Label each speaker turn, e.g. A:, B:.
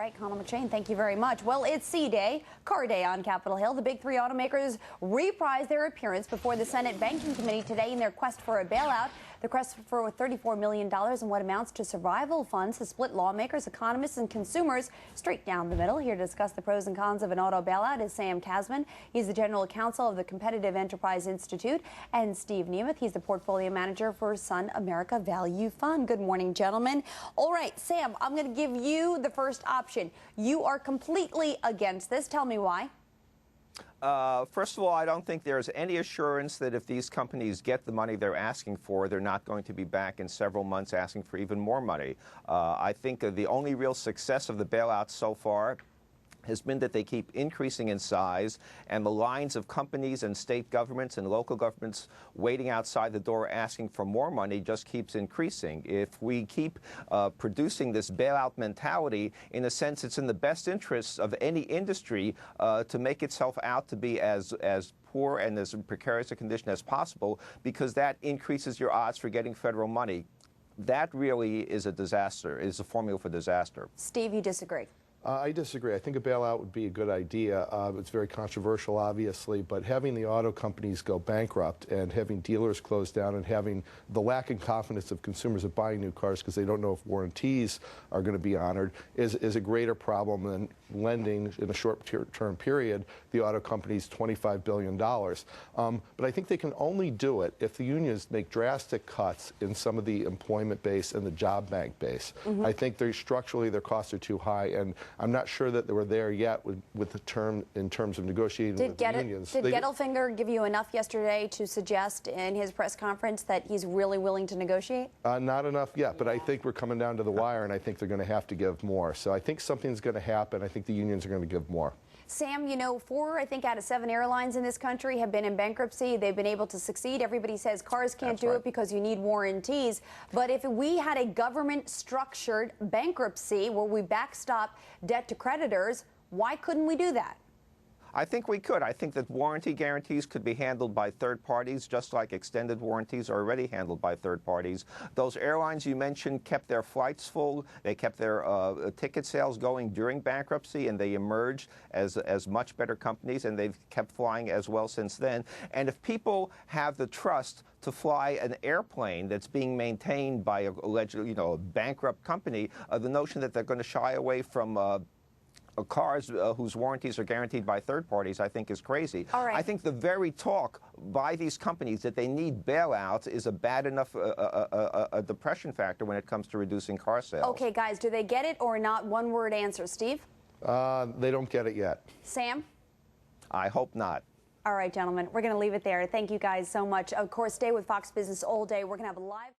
A: right, Connell McShane, thank you very much. Well, it's C-Day, car day on Capitol Hill. The big three automakers reprised their appearance before the Senate Banking Committee today in their quest for a bailout. The quest for $34 million in what amounts to survival funds has split lawmakers, economists, and consumers straight down the middle. Here to discuss the pros and cons of an auto bailout is Sam Kazman. He's the general counsel of the Competitive Enterprise Institute, and Steve Nemeth. He's the portfolio manager for Sun America Value Fund. Good morning, gentlemen. All right, Sam, I'm going to give you the first option. You are completely against this. Tell me why.
B: First of all, I don't think there's any assurance that if these companies get the money they're asking for, they're not going to be back in several months asking for even more money. I think the only real success of the bailout so far has been that they keep increasing in size, and the lines of companies and state governments and local governments waiting outside the door asking for more money just keeps increasing. If we keep producing this bailout mentality, in a sense, it's in the best interests of any industry to make itself out to be as poor and as precarious a condition as possible, because that increases your odds for getting federal money. That really is a disaster, is a formula for disaster.
A: Steve, you disagree?
C: I disagree. I think a bailout would be a good idea. It's very controversial, obviously, but having the auto companies go bankrupt and having dealers close down and having the lack of confidence of consumers of buying new cars because they don't know if warranties are going to be honored is a greater problem than lending in a short-term period the auto companies $25 billion. But I think they can only do it if the unions make drastic cuts in some of the employment base and the job bank base. I think structurally their costs are too high, and I'm not sure that they were there yet with the term in terms of negotiating with the unions.
A: Did Gettelfinger give you enough yesterday to suggest in his press conference that he's really willing to negotiate?
C: Not enough yet, but I think we're coming down to the wire, and I think they're going to have to give more. So I think something's going to happen. I think the unions are going to give more.
A: Sam, you know, 4, I think, out of 7 airlines in this country have been in bankruptcy. They've been able to succeed. Everybody says cars can't do it because you need warranties. But if we had a government-structured bankruptcy where we backstop debt to creditors, why couldn't we do that?
B: I think we could. I think that warranty guarantees could be handled by third parties, just like extended warranties are already handled by third parties. Those airlines you mentioned kept their flights full. They kept their ticket sales going during bankruptcy, and they emerged as much better companies, and they've kept flying as well since then. And if people have the trust to fly an airplane that's being maintained by a bankrupt company, the notion that they're going to shy away from cars whose warranties are guaranteed by third parties, I think, is crazy.
A: All right.
B: I think the very talk by these companies that they need bailouts is a bad enough a depression factor when it comes to reducing car sales.
A: Okay, guys, do they get it or not? One-word answer. Steve?
C: They don't get it yet.
A: Sam?
B: I hope not.
A: All right, gentlemen, we're going to leave it there. Thank you guys so much. Of course, stay with Fox Business all day. We're going to have a live...